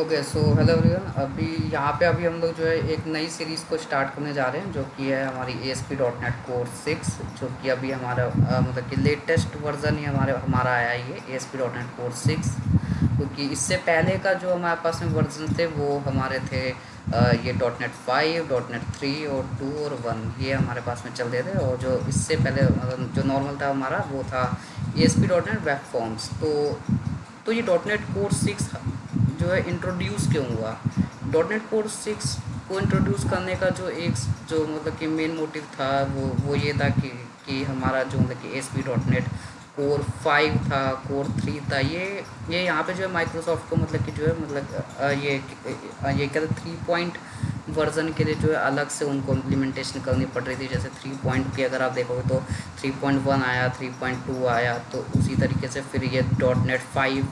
Okay so hello everyone. अभी यहाँ पे अभी हम लोग जो है एक नई सीरीज़ को स्टार्ट करने जा रहे हैं जो कि है हमारी ASP.NET कोर 6, जो कि अभी हमारा मतलब कि लेटेस्ट वर्जन ही हमारा आया है ये ASP.NEट कोर 6। क्योंकि इससे पहले का जो हमारे पास में वर्जन थे वो हमारे थे ये .NET 5, .NET 3 और 2 और 1 ये हमारे पास में चल रहे थे। और जो इससे पहले मतलब जो नॉर्मल था हमारा वो था ASP.NEट वेब फॉर्म्स। तो ये .NET कोर 6 जो है इंट्रोड्यूस क्यों हुआ। .NET कोर 6 को इंट्रोड्यूस करने का जो मतलब कि मेन मोटिव था वो ये था कि हमारा जो मतलब कि ASP.NET कोर 5 था, कोर 3 था, ये यहाँ पे जो है माइक्रोसॉफ्ट को मतलब कि जो है मतलब ये कहते 3 पॉइंट वर्जन के लिए जो है अलग से उनको इम्प्लीमेंटेशन करनी पड़ रही थी। जैसे 3 पॉइंट की अगर आप देखोगे तो 3.1 आया, 3.2 आया, तो उसी तरीके से फिर ये .NET 5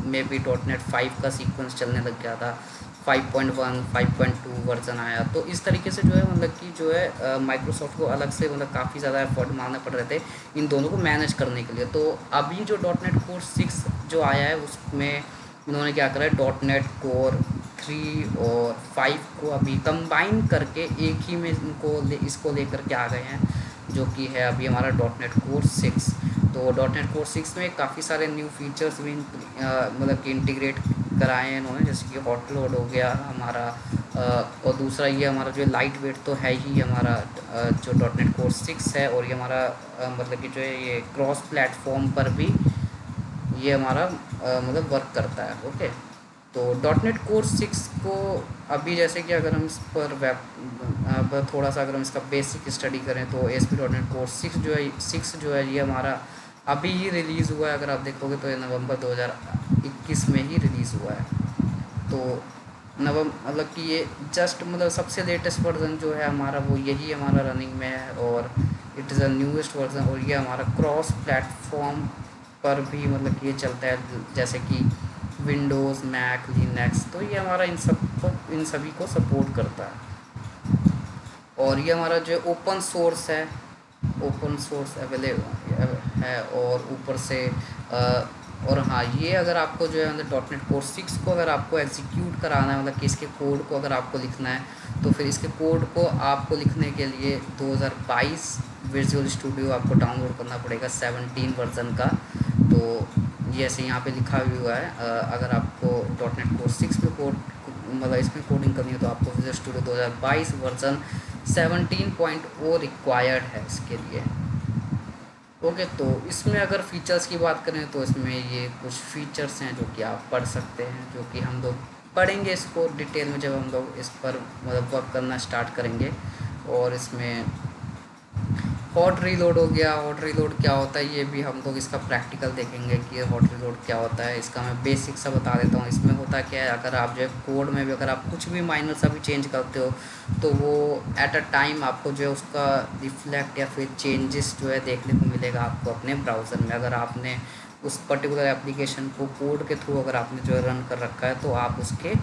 में भी .NET 5 का सीक्वेंस चलने लग गया था। 5.1 5.2 वर्जन आया, तो इस तरीके से जो है मतलब कि जो है माइक्रोसॉफ्ट को अलग से मतलब काफ़ी ज़्यादा एफर्ट मारने पड़ रहे थे इन दोनों को मैनेज करने के लिए। तो अभी जो .NET कोर 6 जो आया है उसमें इन्होंने क्या करा है, .NET कोर 3 और 5 को अभी कंबाइन करके एक ही में इसको लेकर के आ गए हैं, जो कि है अभी हमारा .NET कोर 6। तो .NET कोर 6 में काफ़ी सारे न्यू फीचर्स भी मतलब कि इंटीग्रेट कराए हैं इन्होंने, जैसे कि हॉट लोड हो गया हमारा। और दूसरा ये हमारा जो लाइट वेट तो है ही हमारा जो .NET कोर 6 है। और ये हमारा मतलब कि जो है ये क्रॉस प्लेटफॉर्म पर भी ये हमारा मतलब वर्क करता है। ओके, तो .NET कोर 6 को अभी जैसे कि अगर हम इस पर थोड़ा सा अगर हम इसका बेसिक स्टडी करें तो ASP.NET कोर 6 जो है ये हमारा अभी ही रिलीज़ हुआ है। अगर आप देखोगे तो ये नवंबर 2021 में ही रिलीज़ हुआ है। तो मतलब कि ये जस्ट मतलब सबसे लेटेस्ट वर्जन जो है हमारा वो यही हमारा रनिंग में है, और it is a newest version. और ये हमारा क्रॉस प्लेटफॉर्म पर भी मतलब कि ये चलता है, जैसे कि विंडोज़, मैक, लिनक्स, तो ये हमारा इन सभी को सपोर्ट करता है। और ये हमारा जो ओपन सोर्स है, ओपन सोर्स अवेलेबल है। और ऊपर से और हाँ, ये अगर आपको जो है मतलब .NET कोर 6 को अगर आपको एग्जीक्यूट कराना है, मतलब कि इसके कोड को अगर आपको लिखना है, तो फिर इसके कोड को आपको लिखने के लिए 2022 विजुअल स्टूडियो आपको डाउनलोड करना पड़ेगा 17 वर्जन का। तो ये ऐसे यहाँ पे लिखा भी हुआ है, अगर आपको .NET कोर 6 में कोड मतलब इसमें कोडिंग करनी है तो आपको विजुअल स्टूडियो 2022 वर्जन 17.0 रिक्वायर्ड है इसके लिए। ओके, तो इसमें अगर फ़ीचर्स की बात करें तो इसमें ये कुछ फ़ीचर्स हैं जो कि आप पढ़ सकते हैं, जो कि हम लोग पढ़ेंगे इसको डिटेल में जब हम लोग इस पर मतलब वर्क करना स्टार्ट करेंगे। और इसमें हॉट रीलोड हो गया। हॉट रीलोड क्या होता है ये भी हम लोग इसका प्रैक्टिकल देखेंगे कि हॉट रीलोड क्या होता है। इसका मैं बेसिक सा बता देता हूँ। इसमें होता क्या है, अगर आप जो है कोड में भी अगर आप कुछ भी माइनर सा भी चेंज करते हो तो वो एट अ टाइम आपको जो है उसका रिफ्लेक्ट या फिर चेंजेस जो है देखने को मिलेगा आपको अपने ब्राउज़र में। अगर आपने उस पर्टिकुलर एप्लीकेशन को कोड के थ्रू अगर आपने जो है रन कर रखा है तो आप उसके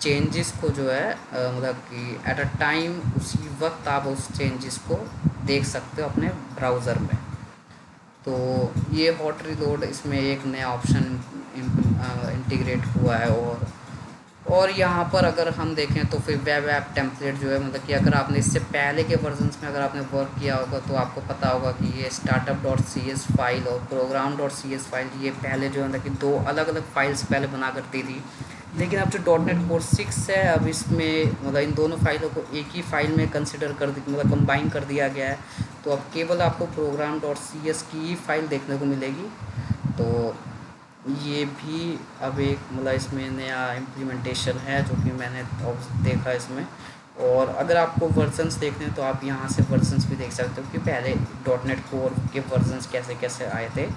चेंजेस को जो है मतलब कि एट अ टाइम उसी वक्त आप उस चेंजेस को देख सकते हो अपने ब्राउज़र में। तो ये हॉट रीलोड इसमें एक नया ऑप्शन इंटीग्रेट हुआ है। और यहाँ पर अगर हम देखें तो फिर वेब ऐप टेम्पलेट जो है मतलब कि अगर आपने इससे पहले के वर्जन्स में अगर आपने वर्क किया होगा तो आपको पता होगा कि ये startup.cs फाइल और program.cs फाइल ये पहले जो है मतलब कि दो अलग अलग फाइल्स पहले बना करती थी। लेकिन अब जो .NET कोर 6 है अब इसमें मतलब इन दोनों फाइलों को एक ही फाइल में कंसिडर कर दी मतलब कंबाइन कर दिया गया है। तो अब केवल आपको program.cs की ही फाइल देखने को मिलेगी। तो ये भी अब एक मतलब इसमें नया इम्प्लीमेंटेशन है जो कि मैंने देखा इसमें। और अगर आपको वर्जन्स देखने हैं तो आप यहाँ से वर्जन्स भी देख सकते हो कि पहले .NET कोर के वर्जन्स कैसे कैसे आए थे।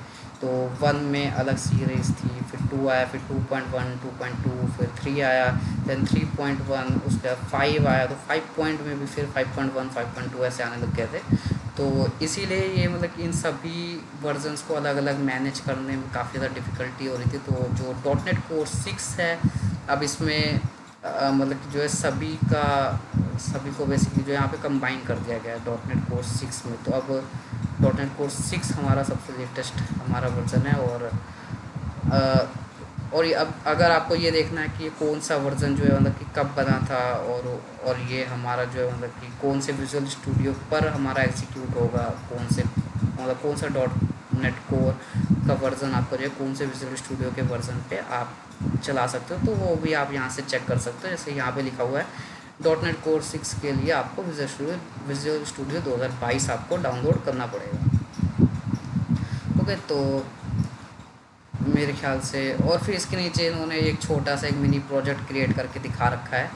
तो 1 में अलग सीरीज़ थी, फिर 2 आया, फिर 2.1 2.2, फिर 3 आया, देन 3.1, उसके बाद 5 आया, तो 5 पॉइंट में भी फिर 5.1 5.2 ऐसे आने लग गए थे। तो इसीलिए ये मतलब कि इन सभी वर्जन्स को अलग अलग मैनेज करने में काफ़ी ज़्यादा डिफ़िकल्टी हो रही थी। तो जो .NET कोर 6 है अब इसमें मतलब कि जो है सभी को बेसिकली जो यहाँ पे कंबाइन कर दिया गया है .NET कोर 6 में। तो अब .NET कोर 6 हमारा सबसे लेटेस्ट हमारा वर्जन है। और और ये अब अगर आपको ये देखना है कि कौन सा वर्ज़न जो है मतलब कि कब बना था, और ये हमारा जो है मतलब कि कौन से विजुअल स्टूडियो पर हमारा एग्जीक्यूट होगा, कौन से मतलब कौन सा डॉट नेट कोर का वर्ज़न आपको जो है कौन से विजुअल स्टूडियो के वर्ज़न पे आप चला सकते हो, तो वो भी आप यहाँ से चेक कर सकते हो। जैसे यहाँ पे लिखा हुआ है डॉट नेट कोर 6 के लिए आपको विजुअल स्टूडियो 2022 आपको डाउनलोड करना पड़ेगा। ओके, तो मेरे ख्याल से और फिर इसके नीचे इन्होंने एक छोटा सा एक मिनी प्रोजेक्ट क्रिएट करके दिखा रखा है।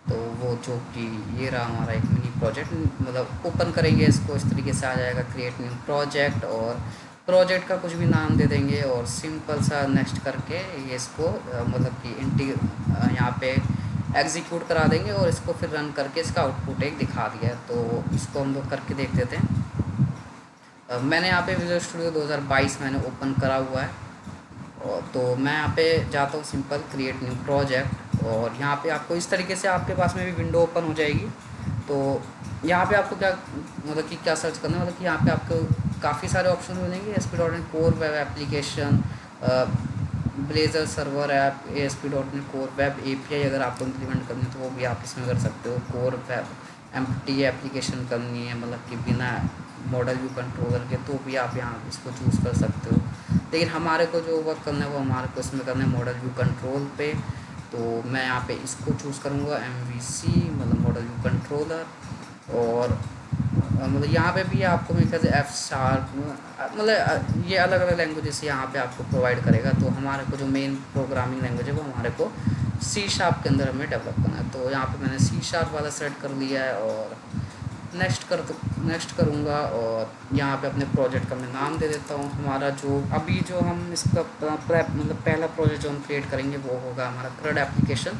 तो वो जो कि ये रहा हमारा एक मिनी प्रोजेक्ट, मतलब ओपन करेंगे इसको इस तरीके से आ जाएगा क्रिएट न्यू प्रोजेक्ट, और प्रोजेक्ट का कुछ भी नाम दे देंगे और सिंपल सा नेक्स्ट करके ये इसको मतलब कि यहाँ पे एग्जीक्यूट करा देंगे और इसको फिर रन करके इसका आउटपुट एक दिखा दिया है। तो इसको हम लोग करके देख देते हैं। मैंने यहाँ पे विजुअल स्टूडियो 2022 मैंने ओपन करा हुआ है, और तो मैं यहाँ पे जाता हूँ सिंपल क्रिएट न्यू प्रोजेक्ट, और यहाँ पे आपको इस तरीके से आपके पास में भी विंडो ओपन हो जाएगी। तो यहाँ पे आपको क्या मतलब कि क्या सर्च करना है, मतलब कि यहाँ पे आपको काफ़ी सारे ऑप्शन मिलेंगे। ASP.NET core web application, blazer server app, ASP.NET core web API अगर आपको इम्प्लीमेंट करनी है तो वो भी आप इसमें कर सकते हो। कोर वेब एम्प्टी एप्लीकेशन करनी है मतलब कि बिना मॉडल व्यू कंट्रोलर के, तो भी आप यहाँ इसको चूज़ कर सकते हो। लेकिन हमारे को जो वर्क करना है वो हमारे को इसमें करना है मॉडल व्यू कंट्रोल पे। तो मैं यहाँ पे इसको चूज़ करूँगा MVC मतलब मॉडल व्यू कंट्रोलर। और मतलब यहाँ पे भी आपको मेरे ख्याल से F# मतलब ये अलग अलग लैंग्वेजेस यहाँ पे आपको प्रोवाइड करेगा। तो हमारे को जो मेन प्रोग्रामिंग लैंग्वेज है वो हमारे को C# के अंदर हमें डेवलप करना है। तो यहाँ पे मैंने C# वाला सेलेक्ट कर लिया है और नेक्स्ट करूँगा, और यहाँ पे अपने प्रोजेक्ट का मैं नाम दे देता हूँ। हमारा जो अभी जो हम इसका मतलब पहला प्रोजेक्ट जो हम क्रिएट करेंगे वो होगा हमारा CRUD एप्लीकेशन।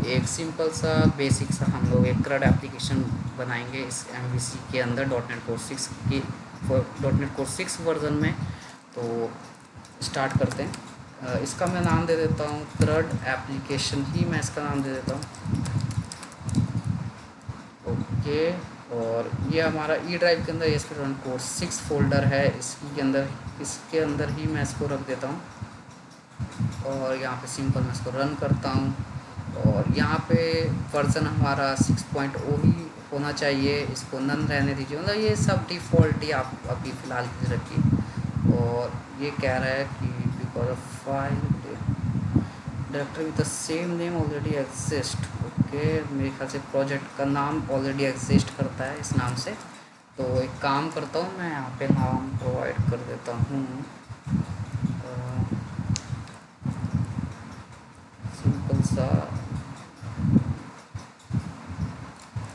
एक सिंपल सा बेसिक सा हम लोग एक CRUD एप्लीकेशन बनाएंगे इस MVC के अंदर डॉट नेट कोर 6 वर्जन में। तो स्टार्ट करते हैं। इसका मैं नाम दे देता हूँ CRUD एप्लीकेशन ही मैं इसका नाम दे देता हूँ। ओके, और ये हमारा ई ड्राइव के अंदर ASP.NET कोर 6 फोल्डर है, इसके अंदर ही मैं इसको रख देता हूँ। और यहाँ पे सिंपल मैं इसको रन करता हूँ, और यहाँ पे वर्जन हमारा 6.0 ही होना चाहिए। इसको नन रहने दीजिए, मतलब ये सब डिफ़ॉल्ट ही आप अभी फ़िलहाल की रखिए। और ये कह रहा है कि because of file directory with the same name already exist. Okay, मेरे ख्याल से प्रोजेक्ट का नाम ऑलरेडी एग्जिस्ट करता है इस नाम से। तो एक काम करता हूँ, मैं यहाँ पे नाम प्रोवाइड कर देता हूँ सिंपल सा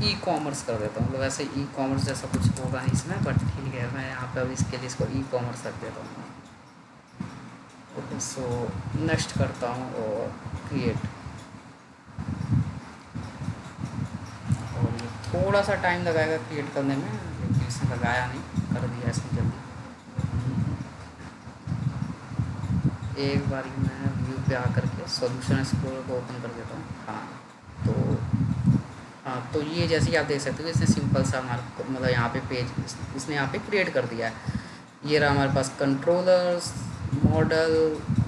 ई-कॉमर्स कर देता हूँ। मतलब वैसे ई-कॉमर्स जैसा कुछ होगा नहीं इसमें, बट ठीक है, मैं यहाँ पे अब इसके लिए इसको ई-कॉमर्स रख देता हूँ। ओके, सो नेक्स्ट करता हूँ और क्रिएट। और ये थोड़ा सा टाइम लगाएगा क्रिएट करने में, लेकिन इसने लगाया नहीं, कर दिया इसने जल्दी। एक बार मैं व्यू पे आकर के सॉल्यूशन एक्सप्लोरर को ओपन कर देता हूँ। तो ये जैसे कि आप देख सकते हो इसने सिंपल सा हमारा मतलब यहाँ पे पेज इसने यहाँ पे क्रिएट कर दिया है। ये रहा हमारे पास कंट्रोलर्स, मॉडल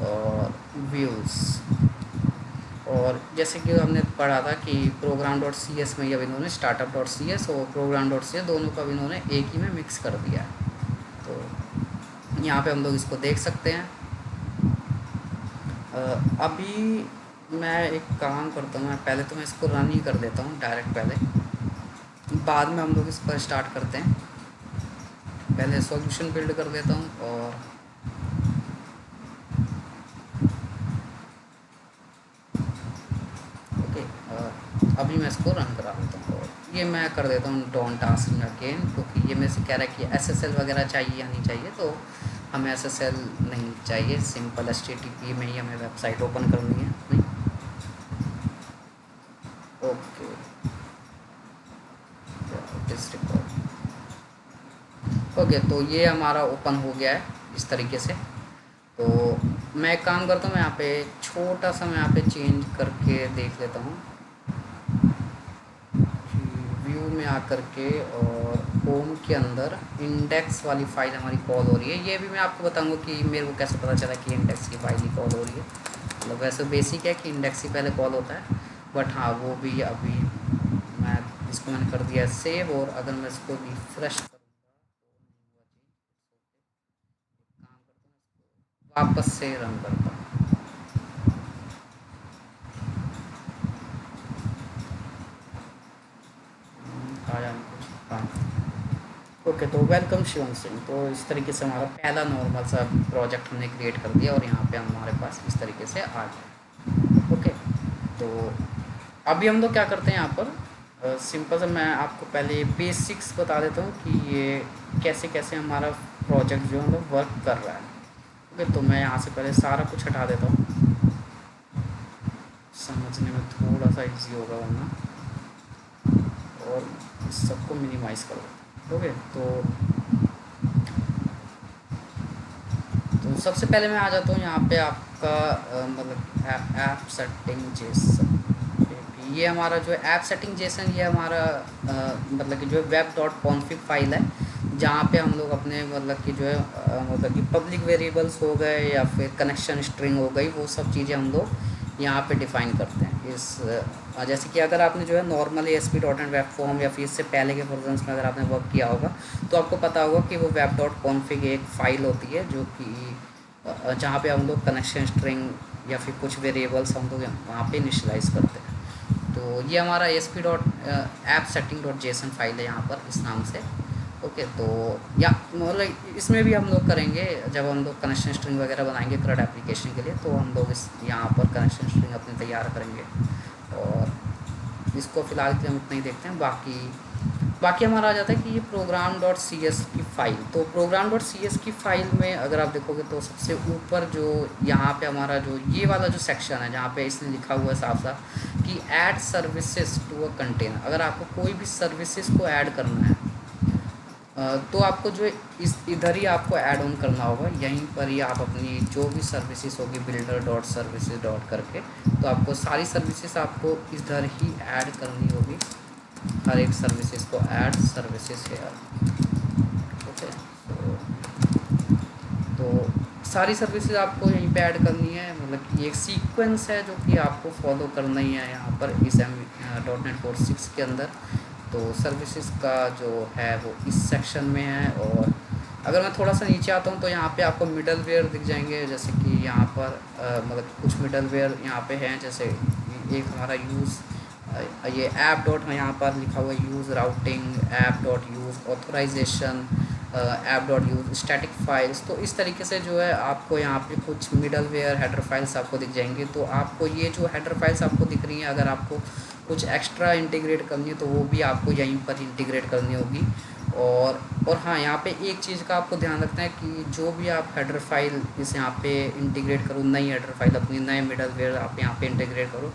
और व्यूज़। और जैसे कि हमने पढ़ा था कि program.cs में अब इन्होंने startup.cs और program.cs दोनों का इन्होंने एक ही में मिक्स कर दिया है। तो यहाँ पे हम लोग इसको देख सकते हैं। अभी मैं एक काम करता हूँ, मैं पहले तो मैं इसको रन ही कर देता हूँ डायरेक्ट पहले, बाद में हम लोग इस पर स्टार्ट करते हैं। पहले सॉल्यूशन बिल्ड कर देता हूँ, और ओके अभी मैं इसको रन करा देता हूँ। और ये मैं कर देता हूँ डोंट आस्क मी अगेन, क्योंकि ये मेरे से कह रहा है कि SSL वगैरह चाहिए या नहीं चाहिए। तो हमें SSL नहीं चाहिए, सिंपल HTTP में ही हमें वेबसाइट ओपन करनी है अपनी। ओके, ओके, तो ये हमारा ओपन हो गया है इस तरीके से। तो मैं एक काम करता हूँ, मैं यहाँ पे छोटा सा मैं यहाँ पे चेंज करके देख लेता हूँ व्यू में आकर के, और होम के अंदर इंडेक्स वाली फ़ाइल हमारी कॉल हो रही है। ये भी मैं आपको बताऊँगा कि मेरे को कैसे पता चला कि इंडेक्स की फ़ाइल ही कॉल हो रही है। मतलब वैसे बेसिक है कि इंडेक्स ही पहले कॉल होता है, बट हाँ वो भी अभी मैं इसको मैंने कर दिया है सेव, और अगर मैं इसको रिफ्रेश करूँगा तो नहीं हुआ चीज़। एक काम करता हूँ, इसको वापस से रन करता हूँ। आया नहीं कुछ, हाँ। ओके, तो वेलकम शिवम सिंह। तो इस तरीके से हमारा पहला नॉर्मल सा प्रोजेक्ट हमने क्रिएट कर दिया और यहाँ पे हमारे पास इस तरीके से आ गया। ओके, तो अभी हम लोग क्या करते हैं यहाँ पर, सिंपल सा मैं आपको पहले बेसिक्स बता देता हूँ कि ये कैसे कैसे हमारा प्रोजेक्ट जो है मतलब वर्क कर रहा है। ओके, तो मैं यहाँ से पहले सारा कुछ हटा देता हूँ, समझने में थोड़ा सा इजी होगा वरना, और इस सबको मिनिमाइज़ कर देता हूँ। ओके, तो सबसे पहले मैं आ जाता हूँ यहाँ पे आपका मतलब ऐप सेटिंग जेसन। ये हमारा जो ऐप सेटिंग जेसन, ये हमारा मतलब कि जो वेब डॉट कॉन्फिग फाइल है, जहाँ पे हम लोग अपने मतलब कि जो है मतलब कि पब्लिक वेरिएबल्स हो गए या फिर कनेक्शन स्ट्रिंग हो गई, वो सब चीज़ें हम लोग यहाँ पे डिफ़ाइन करते हैं। इस जैसे कि अगर आपने जो है normal ASP dot net web form या फिर इससे पहले के वर्जन्स में अगर आपने वर्क किया होगा, तो आपको पता होगा कि वो वेब डॉट कॉन्फिग एक फ़ाइल होती है जो कि जहाँ पे हम लोग कनेक्शन स्ट्रिंग या फिर कुछ वेरिएबल्स हम लोग वहाँ पे इनिशलाइज़ करते हैं। तो ये हमारा ASP dot app setting dot JSON file है यहाँ पर इस नाम से। ओके, तो या मतलब इसमें भी हम लोग करेंगे जब हम लोग कनेक्शन स्ट्रिंग वगैरह बनाएंगे CRUD एप्लीकेशन के लिए, तो हम लोग इस यहाँ पर कनेक्शन स्ट्रिंग अपने तैयार करेंगे। और इसको फ़िलहाल के लिए हम इतना ही देखते हैं। बाकी बाकी हमारा आ जाता है कि ये प्रोग्राम डॉट सी एस की फ़ाइल। तो प्रोग्राम डॉट सी एस की फ़ाइल में अगर आप देखोगे तो सबसे ऊपर जो यहाँ पे हमारा जो ये वाला जो सेक्शन है, जहाँ पे इसने लिखा हुआ है साफ साफ कि add services to a container. अगर आपको कोई भी सर्विसेज को ऐड करना है, तो आपको जो इस इधर ही आपको ऐड ऑन करना होगा, यहीं पर ही आप अपनी जो भी सर्विसेज होगी बिल्डर डॉट सर्विसेज डॉट करके, तो आपको सारी सर्विसेज आपको इधर ही ऐड करनी होगी। हर एक सर्विसेज को ऐड सर्विसेज है। ओके, तो सारी सर्विसेज आपको यहीं पे ऐड करनी है, मतलब कि एक सीक्वेंस है जो कि आपको फॉलो करना ही है यहाँ पर इस डॉट नेट कोर 6 के अंदर। तो सर्विसेज का जो है वो इस सेक्शन में है। और अगर मैं थोड़ा सा नीचे आता हूँ तो यहाँ पे आपको मिडल वेयर दिख जाएंगे, जैसे कि यहाँ पर मतलब कुछ मिडल वेयर यहाँ पे हैं, जैसे एक हमारा यूज़ ये ऐप डॉट यहाँ पर लिखा हुआ है use routing, app dot use authorization, app dot use static files. तो इस तरीके से जो है आपको यहाँ पे कुछ मिडल वेयर हेडर फाइल्स आपको दिख जाएंगे। तो आपको ये जो हेडर फाइल्स आपको दिख रही हैं, अगर आपको कुछ एक्स्ट्रा इंटीग्रेट करनी है तो वो भी आपको यहीं पर इंटीग्रेट करनी होगी। और हाँ, यहाँ पे एक चीज़ का आपको ध्यान रखना है कि जो भी आप हेडर फाइल इस यहाँ पे इंटीग्रेट करो, नई हेडर फाइल अपनी नए मिडल वेयर आप यहाँ पे इंटीग्रेट करो,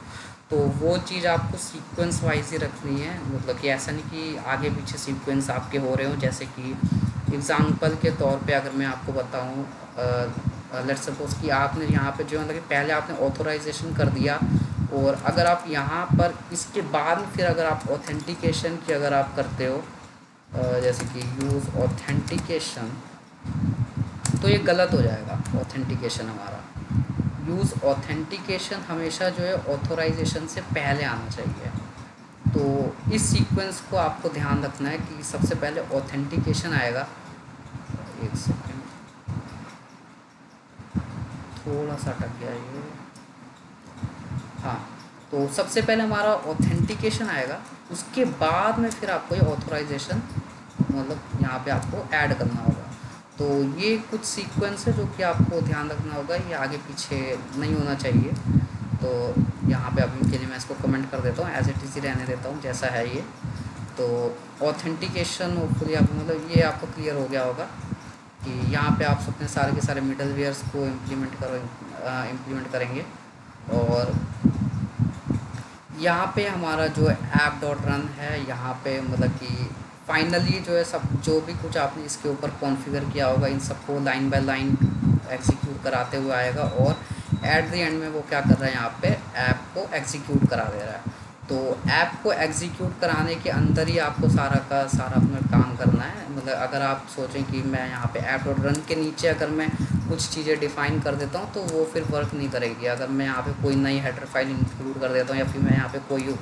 तो वो चीज़ आपको सीक्वेंस वाइज ही रखनी है। मतलब कि ऐसा नहीं कि आगे पीछे सीक्वेंस आपके हो रहे हो। जैसे कि एग्ज़ाम्पल के तौर पे अगर मैं आपको बताऊँ, लेट्स सपोज़ कि आपने यहाँ पे जो मतलब कि पहले आपने ऑथराइजेशन कर दिया, और अगर आप यहाँ पर इसके बाद फिर अगर आप ऑथेंटिकेशन की अगर आप करते हो, जैसे कि यूज़ ऑथेंटिकेशन, तो ये गलत हो जाएगा। ऑथेंटिकेशन हमारा यूज़ ऑथेंटिकेशन हमेशा जो है ऑथराइजेशन से पहले आना चाहिए। तो इस सीक्वेंस को आपको ध्यान रखना है कि सबसे पहले ऑथेंटिकेशन आएगा। एक सेकेंड, थोड़ा सा अटक गया ये। हाँ, तो सबसे पहले हमारा ऑथेंटिकेशन आएगा, उसके बाद में फिर आपको ये ऑथराइजेशन मतलब यहाँ पे आपको ऐड करना होगा। तो ये कुछ सीक्वेंस है जो कि आपको ध्यान रखना होगा, ये आगे पीछे नहीं होना चाहिए। तो यहाँ पे अभी के लिए मैं इसको कमेंट कर देता हूँ, एज इट इज़ ही रहने देता हूँ जैसा है ये। तो ऑथेंटिकेशन होपफुली आप मतलब ये आपको क्लियर हो गया होगा कि यहाँ पे आप अपने सारे के सारे मिडल वेयर्स को इम्प्लीमेंट करेंगे। और यहाँ पे हमारा जो ऐप डॉट रन है, यहाँ पे मतलब कि फाइनली जो है सब जो भी कुछ आपने इसके ऊपर कॉन्फ़िगर किया होगा, इन सबको लाइन बाय लाइन एग्जीक्यूट कराते हुए आएगा। और एट द एंड में वो क्या कर रहा है, यहाँ पे ऐप को एग्जीक्यूट करा दे रहा है। तो ऐप को एग्जीक्यूट कराने के अंदर ही आपको सारा का सारा अपना काम करना है। मतलब अगर आप सोचें कि मैं यहाँ पे ऐप डॉट रन के नीचे अगर मैं कुछ चीज़ें डिफ़ाइन कर देता हूँ तो वो फिर वर्क नहीं करेगी। अगर मैं यहाँ पे कोई नई हेडर फाइल इंक्लूड कर देता हूँ या फिर मैं यहाँ पे कोई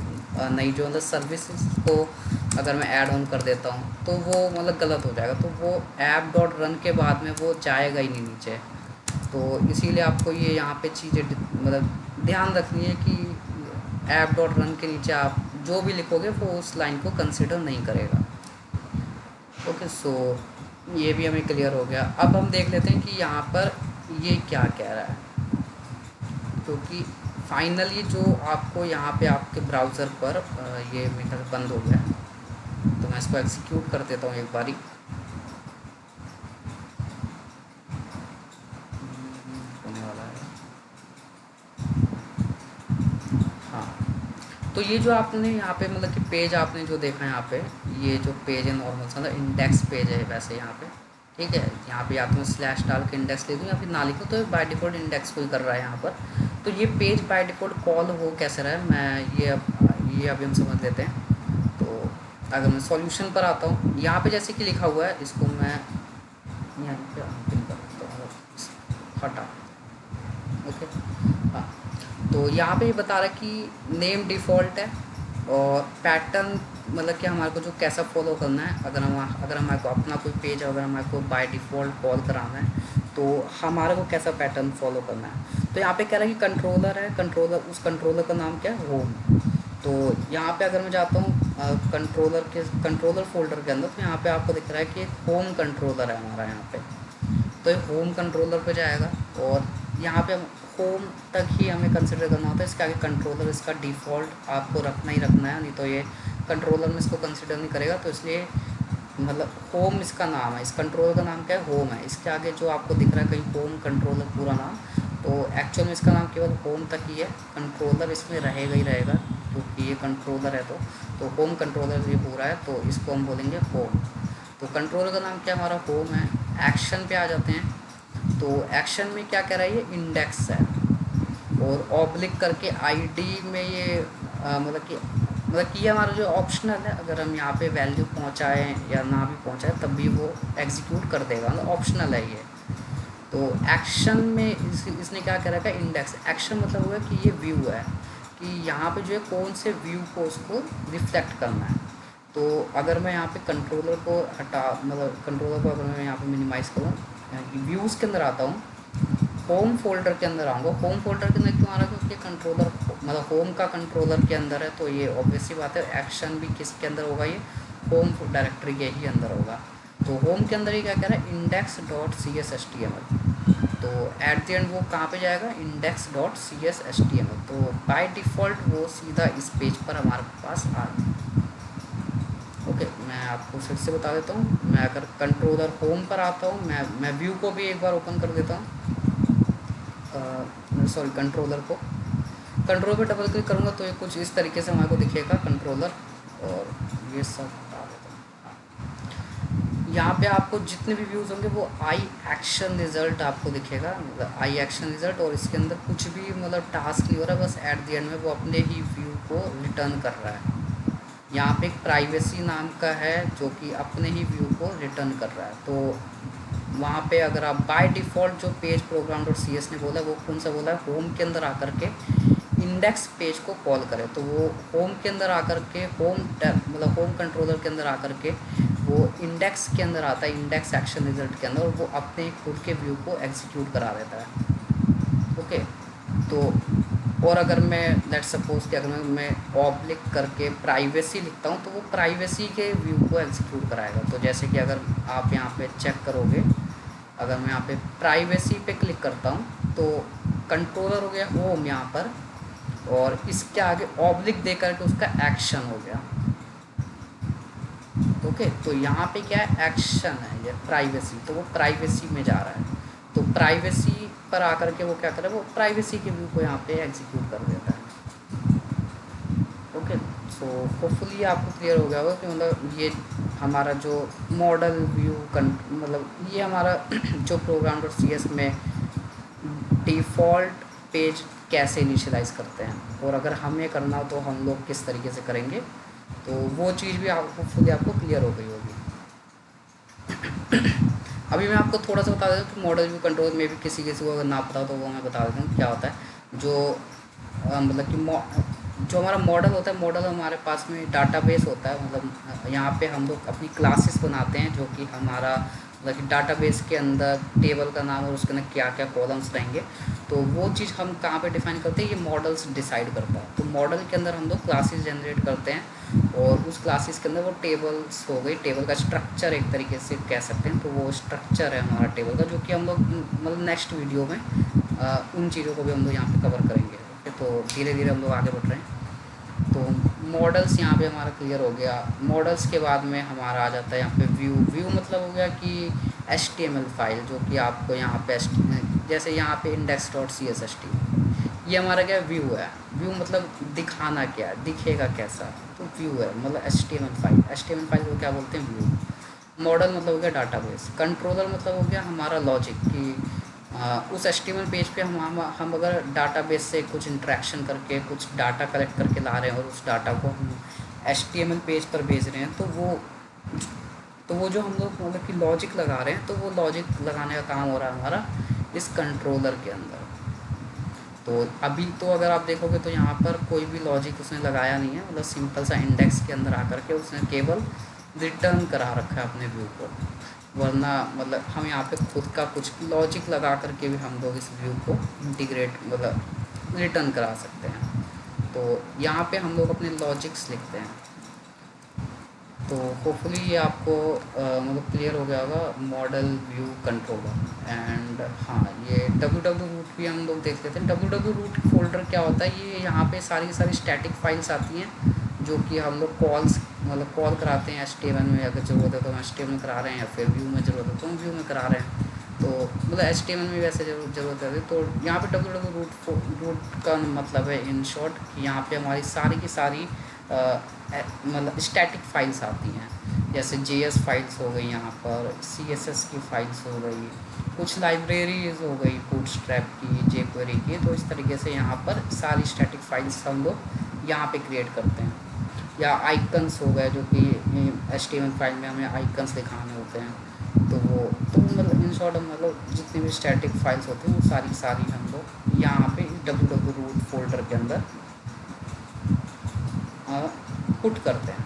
नई जो मतलब सर्विसेज को अगर मैं ऐड ऑन कर देता हूँ तो वो मतलब गलत हो जाएगा, तो वो ऐप डॉट रन के बाद में वो जाएगा ही नहीं नीचे। तो इसीलिए आपको ये यहाँ पे चीज़ें मतलब ध्यान रखनी है कि ऐप डॉट रन के नीचे आप जो भी लिखोगे वो उस लाइन को कंसिडर नहीं करेगा। ओके, सो ये भी हमें क्लियर हो गया। अब हम देख लेते हैं कि यहाँ पर ये क्या कह रहा है, क्योंकि फाइनली जो आपको यहाँ पे आपके ब्राउज़र पर ये मेरे ख्याल से बंद हो गया है, तो मैं इसको एग्जीक्यूट कर देता हूँ एक बारी। होने वाला है। हाँ, तो ये जो आपने यहाँ पे मतलब कि पेज आपने जो देखा है यहाँ पे, ये जो पेज है नॉर्मल सा इंडेक्स पेज है वैसे यहाँ पे, ठीक है। यहाँ पे या तो मैं स्लैश डाल के इंडेक्स ले दूँ या फिर ना लिखूँ, तो बाय डिफ़ॉल्ट इंडेक्स को ही कर रहा है यहाँ पर। तो ये पेज बाय डिफ़ॉल्ट कॉल हो कैसे रहा है, मैं ये अभी हम समझ लेते हैं। तो अगर मैं सॉल्यूशन पर आता हूँ, यहाँ पे जैसे कि लिखा हुआ है, इसको मैं यहाँ पे अंतिम कर देता हूँ, हटा। ओके, हाँ, तो यहाँ पे ये बता रहा है कि नेम डिफ़ॉल्ट है और पैटर्न मतलब कि हमारे को जो कैसा फॉलो करना है। अगर हमारे को अपना कोई पेज अगर हमारे को बाय डिफ़ॉल्ट कॉल कराना है तो हमारे को कैसा पैटर्न फॉलो करना है। तो यहाँ पे कह रहा है कि कंट्रोलर है, कंट्रोलर, उस कंट्रोलर का नाम क्या है, होम। तो यहाँ पे अगर मैं जाता हूँ कंट्रोलर फोल्डर के अंदर, तो यहाँ पे आपको दिख रहा है कि एक होम कंट्रोलर है हमारा यहाँ पे। तो ये होम कंट्रोलर पे जाएगा और यहाँ पे होम तक ही हमें कंसिडर करना होता है। इसके आगे कंट्रोलर इसका डिफ़ॉल्ट आपको रखना ही रखना है, नहीं तो ये कंट्रोलर में इसको कंसिडर नहीं करेगा। तो इसलिए मतलब होम इसका नाम है, इस कंट्रोलर का नाम क्या है, होम है। इसके आगे जो आपको दिख रहा है कहीं होम कंट्रोलर पूरा नाम, तो एक्चुअल में इसका नाम केवल होम तक ही है, कंट्रोलर इसमें रहेगा ही रहेगा क्योंकि ये कंट्रोलर है। तो होम कंट्रोलर ये पूरा है, तो इसको हम बोलेंगे होम। तो कंट्रोलर का नाम क्या हमारा होम है। एक्शन पे आ जाते हैं, तो एक्शन में क्या कह रहा है, ये इंडेक्स है और ऑब्लिक करके आईडी में ये मतलब कि ये हमारा जो ऑप्शनल है। अगर हम यहाँ पे वैल्यू पहुँचाएँ या ना भी पहुँचाएँ तब भी वो एग्जीक्यूट कर देगा, मतलब ऑप्शनल है ये। तो एक्शन में इसने क्या कह रखा है, इंडेक्स। एक्शन मतलब हुआ कि ये व्यू है कि यहाँ पे जो है कौन से व्यू को उसको रिफ्लेक्ट करना है। तो अगर मैं यहाँ पे कंट्रोलर को हटा मतलब कंट्रोलर को अगर मैं यहाँ पे मिनिमाइज़ करूँ, व्यूज़ के अंदर आता हूँ, होम फोल्डर के अंदर आऊँगा। होम फोल्डर के अंदर क्यों आ रहा है, क्योंकि कंट्रोलर मतलब होम का कंट्रोलर के अंदर है, तो ये ऑब्वियसली बात है। एक्शन भी किसके अंदर होगा, ये होम डायरेक्टरी के ही अंदर होगा। तो होम के अंदर ही क्या कह रहा है, index dot C S H T M L. तो एट द एंड वो कहाँ पे जाएगा, index dot C S H T M L. तो बाय डिफ़ॉल्ट वो सीधा इस पेज पर हमारे पास आ रहा है। ओके, मैं आपको फिर से बता देता हूँ। मैं अगर कंट्रोलर होम पर आता हूँ, मैं व्यू को भी एक बार ओपन कर देता हूँ, सॉरी कंट्रोलर को। कंट्रोल पे डबल क्लिक करूँगा तो ये कुछ इस तरीके से हमारे को दिखेगा कंट्रोलर, और ये सब बता देता हूँ। यहाँ पे आपको जितने भी व्यूज़ होंगे वो आई एक्शन रिज़ल्ट आपको दिखेगा, मतलब आई एक्शन रिज़ल्ट। और इसके अंदर कुछ भी मतलब टास्क नहीं हो रहा, बस एट द एंड में वो अपने ही व्यू को रिटर्न कर रहा है। यहाँ पे एक प्राइवेसी नाम का है जो कि अपने ही व्यू को रिटर्न कर रहा है। तो वहाँ पे अगर आप बाय डिफ़ॉल्ट जो page program dot C S ने बोला वो कौन सा बोला है, होम के अंदर आकर के इंडेक्स पेज को कॉल करें, तो वो होम के अंदर आकर के मतलब होम कंट्रोलर के अंदर आकर के वो इंडेक्स के अंदर आता है, इंडेक्स एक्शन रिजल्ट के अंदर, और वो अपने खुद के व्यू को एग्जीक्यूट करा देता है। ओके, तो और अगर मैं लेट सपोज कि अगर मैं ऑब्लिक करके प्राइवेसी लिखता हूँ तो वो प्राइवेसी के व्यू को एग्जीक्यूट कराएगा। तो जैसे कि अगर आप यहाँ पे चेक करोगे, अगर मैं यहाँ पे प्राइवेसी पे क्लिक करता हूँ तो कंट्रोलर हो गया होम यहाँ पर, और इसके आगे ऑब्लिक दे करके उसका एक्शन हो गया। ओके, तो यहाँ पे क्या है, एक्शन है ये प्राइवेसी, तो वो प्राइवेसी में जा रहा है। तो प्राइवेसी पर आकर के वो क्या करे, वो प्राइवेसी के व्यू को यहाँ पे एग्जीक्यूट कर देता है। ओके, सो होपफुली आपको क्लियर हो गया होगा कि मतलब ये हमारा जो मॉडल व्यू मतलब ये हमारा जो प्रोग्राम डॉट सी एस में डिफ़ॉल्ट पेज कैसे इनिशियलाइज़ करते हैं, और अगर हमें करना हो तो हम लोग किस तरीके से करेंगे, तो वो चीज़ भी आपको होपफुली आपको क्लियर हो गई होगी। अभी मैं आपको थोड़ा सा बता देता हूँ कि मॉडल व्यू कंट्रोल में भी किसी को अगर ना पता हो तो वो मैं बता देता हूँ क्या होता है। जो मतलब कि जो हमारा मॉडल होता है, मॉडल हमारे पास में डाटाबेस होता है, मतलब यहाँ पे हम लोग अपनी क्लासेस बनाते हैं जो कि हमारा मतलब कि डाटाबेस के अंदर टेबल का नाम और उसके अंदर क्या क्या कॉलम्स रहेंगे, तो वो चीज़ हम कहाँ पे डिफाइन करते हैं, ये मॉडल्स डिसाइड करता है। तो मॉडल के अंदर हम लोग क्लासेस जनरेट करते हैं और उस क्लासेस के अंदर वो टेबल्स हो गई, टेबल का स्ट्रक्चर एक तरीके से कह सकते हैं। तो वो स्ट्रक्चर है हमारा टेबल का, जो कि हम लोग मतलब नेक्स्ट वीडियो में उन चीज़ों को भी हम लोग यहाँ पे कवर करेंगे। ओके, तो धीरे धीरे हम लोग आगे बढ़ रहे हैं। तो मॉडल्स यहाँ पे हमारा क्लियर हो गया। मॉडल्स के बाद में हमारा आ जाता है यहाँ पे व्यू। व्यू मतलब हो गया कि HTML फाइल, जो कि आपको यहाँ पे जैसे यहाँ पे index.csht, ये हमारा क्या व्यू है। व्यू मतलब दिखाना क्या है, दिखेगा कैसा, तो व्यू है मतलब HTML फाइल। HTML फाइल को क्या बोलते हैं, व्यू। मॉडल मतलब हो गया डाटाबेस। कंट्रोलर मतलब हो गया हमारा लॉजिक कि उस HTML पेज पे हम अगर डाटाबेस से कुछ इंटरेक्शन करके कुछ डाटा कलेक्ट करके ला रहे हैं और उस डाटा को हम HTML पेज पर भेज रहे हैं, तो वो जो हम लोग मतलब कि लॉजिक लगा रहे हैं, तो वो लॉजिक लगाने का काम हो रहा है हमारा इस कंट्रोलर के अंदर। तो अभी तो अगर आप देखोगे तो यहाँ पर कोई भी लॉजिक उसने लगाया नहीं है, मतलब सिंपल सा इंडेक्स के अंदर आकर के उसने केवल रिटर्न करा रखा है अपने व्यू को। वरना मतलब हम यहाँ पे खुद का कुछ लॉजिक लगा करके भी हम लोग इस व्यू को इंटीग्रेट मतलब रिटर्न करा सकते हैं। तो यहाँ पे हम लोग अपने लॉजिक्स लिखते हैं। तो होपफुली ये आपको मतलब क्लियर हो गया होगा मॉडल व्यू कंट्रोलर। एंड हाँ, ये www रूट भी हम लोग देख लेते हैं। www रूट फोल्डर क्या होता है, ये यहाँ पे सारी की सारी स्टैटिक फाइल्स आती हैं जो कि हम लोग कॉल्स मतलब कॉल कराते हैं HTML में, अगर ज़रूरत है तो हम HTML में करा रहे हैं, या फिर व्यू में ज़रूरत है तो हम व्यू में करा रहे हैं। तो मतलब HTML में वैसे ज़रूरत है। तो यहाँ पे www रूट का मतलब है इन शॉर्ट कि यहाँ पे हमारी सारी की सारी मतलब स्टैटिक फाइल्स आती हैं। जैसे JS फाइल्स हो गई, यहाँ पर CSS की फाइल्स हो गई, कुछ लाइब्रेरीज हो गई बूटस्ट्रैप की, jQuery की। तो इस तरीके से यहाँ पर सारी स्टैटिक फाइल्स हम लोग यहाँ पे क्रिएट करते हैं। या आइकन्स हो गए, जो कि HTML फाइल में हमें आइकन्स दिखाने होते हैं। तो मतलब इन शॉर्ट मतलब जितनी भी स्टैटिक फाइल्स होती हैं वो सारी हम लोग यहाँ पे www रूट फोल्डर के अंदर पुट करते हैं।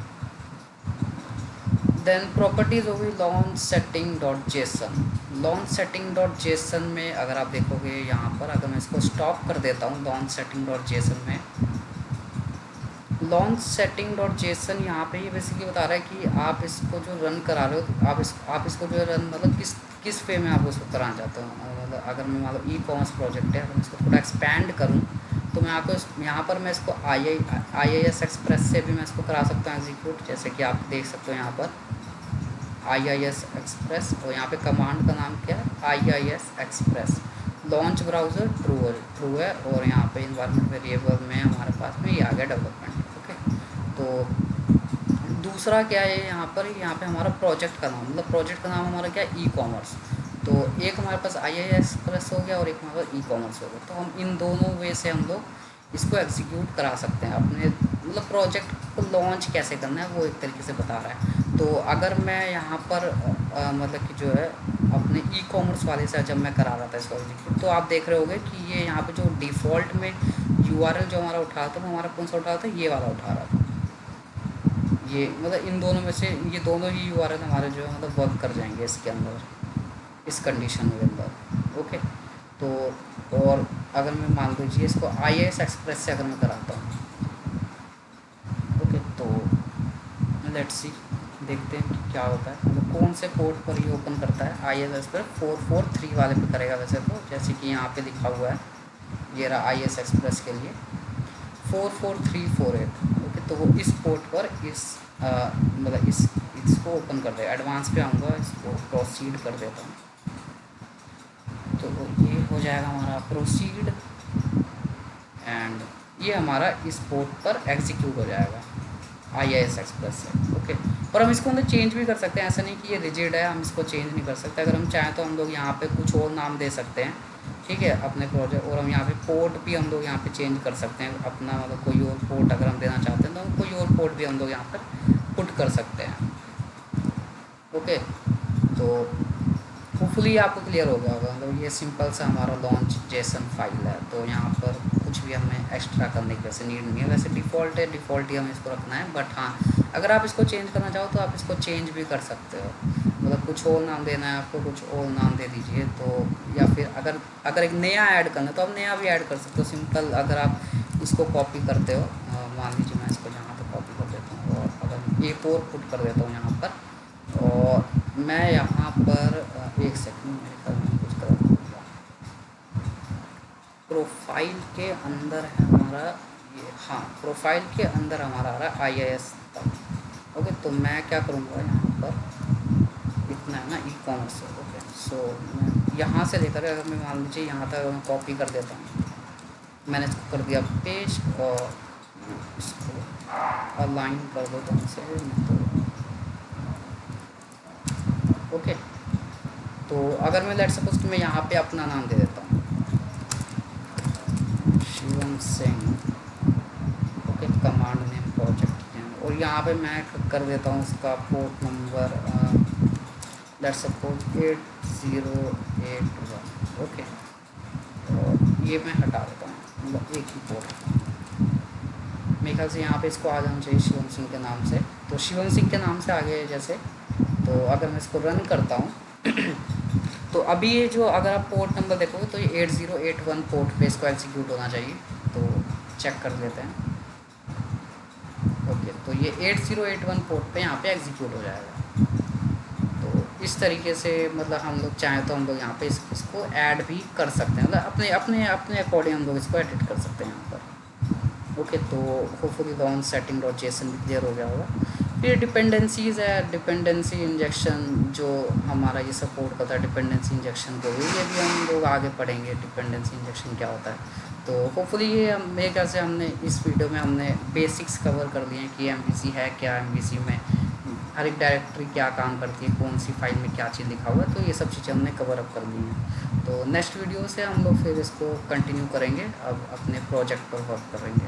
देन प्रॉपर्टीज़ हो गई launch setting dot JSON. Launch setting dot JSON में अगर आप देखोगे यहाँ पर, अगर मैं इसको स्टॉप कर देता हूँ लॉन्च सेटिंग डॉट जेसन में, लॉन्च सेटिंग डॉट जेसन यहाँ पे ये बेसिकली बता रहा है कि आप इसको जो रन करा रहे हो, तो आप इसको जो है रन मतलब किस वे में आप उसको कराना चाहते हो। मतलब अगर मैं मतलब ई-कॉमर्स प्रोजेक्ट है, अगर मैं इसको थोड़ा एक्सपैंड करूँ तो मैं आपको यहाँ पर मैं इसको IIS एक्सप्रेस से भी मैं इसको करा सकता हूँ एग्जीक्यूट। जैसे कि आप देख सकते हो यहाँ पर IIS एक्सप्रेस, और यहाँ पे कमांड का नाम क्या है, IIS express. Launch browser true है और यहाँ पे इन्वायरमेंट वेरिएबल में हमारे पास में ये आ गया डेवलपमेंट। ओके, तो दूसरा क्या है यहाँ पे हमारा प्रोजेक्ट का नाम, मतलब प्रोजेक्ट का नाम हमारा क्या है, ई-कॉमर्स। तो एक हमारे पास IIS एक्सप्रेस हो गया और एक हमारे पास ई-कॉमर्स हो गया। तो हम इन दोनों वे से हम लोग इसको एग्जीक्यूट करा सकते हैं अपने मतलब प्रोजेक्ट को लॉन्च कैसे करना है वो एक तरीके से बता रहा है। तो अगर मैं यहाँ पर मतलब कि जो है अपने ई-कॉमर्स वाले से जब मैं करा रहा था इसको एग्जीक्यूट, तो आप देख रहे होगे कि ये यहाँ पे जो डिफ़ॉल्ट में URL जो हमारा उठा रहा था वो हमारा कौन सा उठा रहा था, ये वाला उठा रहा था। ये मतलब इन दोनों में से ये दोनों ही URL हमारे जो है मतलब वर्क कर जाएंगे इसके अंदर, इस कंडीशन के अंदर। ओके, तो और अगर मैं मान लीजिए इसको IIS एक्सप्रेस से अगर मैं कराता हूँ, ओके, तो लेट्स सी, देखते हैं कि क्या होता है, मतलब कौन से पोर्ट पर ये ओपन करता है। IIS एक्सप्रेस 443 वाले पे करेगा वैसे तो, जैसे कि यहाँ पे लिखा हुआ है, ये रहा IIS एक्सप्रेस के लिए 44348। ओके, तो वो इस पोर्ट पर मतलब इसको ओपन कर देगा। एडवांस पे आऊँगा, इसको प्रोसीड कर देता हूँ, तो ये हो जाएगा हमारा प्रोसीड, एंड ये हमारा इस पोर्ट पर एग्जीक्यूट हो जाएगा IIS एक्सप्रेस से। ओके, और हम इसको अंदर चेंज भी कर सकते हैं, ऐसा नहीं कि ये रिजिड है, हम इसको चेंज नहीं कर सकते। अगर हम चाहें तो हम लोग यहाँ पे कुछ और नाम दे सकते हैं, ठीक है, अपने प्रोजेक्ट। और हम यहाँ पे पोर्ट भी हम लोग यहाँ पे चेंज कर सकते हैं अपना, मतलब कोई और पोर्ट अगर हम देना चाहते हैं तो हम कोई और पोर्ट भी हम लोग यहाँ पर पुट कर सकते हैं। ओके, तो होपफुली आपको क्लियर हो गया होगा। मतलब ये सिंपल सा हमारा लॉन्च जेसन फाइल है, तो यहाँ पर कुछ भी हमें एक्स्ट्रा करने की वैसे नीड नहीं है। वैसे डिफ़ॉल्ट है, डिफ़ॉल्ट ही हमें इसको रखना है, बट हाँ अगर आप इसको चेंज करना चाहो तो आप इसको चेंज भी कर सकते हो। मतलब कुछ और नाम देना है आपको, कुछ और नाम दे दीजिए। तो या फिर अगर अगर एक नया ऐड करना है तो आप नया भी ऐड कर सकते हो। सिंपल अगर आप इसको कॉपी करते हो, मान लीजिए मैं इसको यहाँ पर कॉपी कर देता हूँ और अगर एक और पुट कर देता हूँ यहाँ पर, और मैं यहाँ पर एक सेकंड मेरे ख्याल में कुछ कर दूँगा। प्रोफाइल के अंदर है हमारा ये, हाँ प्रोफाइल के अंदर हमारा आ रहा है IIS तक। ओके, तो मैं क्या करूँगा यहाँ पर, इतना है ना ई कॉमर्स से। ओके, सो मैं यहाँ से लेकर अगर मैं मान लीजिए यहाँ तक मैं कॉपी कर देता हूँ, मैंने इसको कर दिया पेस्ट और इसको अलाइन कर देता हूँ इसे। ओके, तो अगर मैं लेट सपोज कि मैं यहाँ पे अपना नाम दे देता हूँ Shivam Singh. Okay, command name project name, और यहाँ पे मैं कर देता हूँ उसका port number let suppose 8081। Okay, और ये मैं हटा देता हूँ, मतलब एक ही पोर्ट। मेरे ख्याल से यहाँ पे इसको आ जाना चाहिए शिवम सिंह के नाम से। तो शिवम सिंह के नाम से आ गए जैसे। तो अगर मैं इसको रन करता हूँ तो अभी ये जो अगर आप पोर्ट नंबर देखोगे तो ये 8081 पोर्ट पे इसको एग्जीक्यूट होना चाहिए। तो चेक कर लेते हैं। ओके, तो ये 8081 पोर्ट पे यहाँ पे एग्जीक्यूट हो जाएगा। तो इस तरीके से मतलब हम लोग चाहें तो हम लोग यहाँ पे इसको ऐड भी कर सकते हैं, मतलब अपने अपने अपने अकॉर्डिंग हम लोग इसको एडिट कर सकते हैं यहाँ पर। ओके, तो hopefully launch setting dot JSON भी क्लियर हो गया होगा। फिर डिपेंडेंसीज़ है, डिपेंडेंसी इंजेक्शन जो हमारा ये सपोर्ट करता है डिपेंडेंसी इंजेक्शन को, ये भी हम लोग आगे पढ़ेंगे डिपेंडेंसी इंजेक्शन क्या होता है। तो होपफुली ये मेरे ख्याल से हमने इस वीडियो में हमने बेसिक्स कवर कर लिए हैं कि MVC है क्या, MVC में हर एक डायरेक्टरी क्या काम करती है, कौन सी फाइल में क्या चीज़ लिखा हुआ है। तो ये सब चीज़ें हमने कवर अप कर ली हैं। तो नेक्स्ट वीडियो से हम लोग फिर इसको कंटिन्यू करेंगे, अब अपने प्रोजेक्ट पर वर्क करेंगे।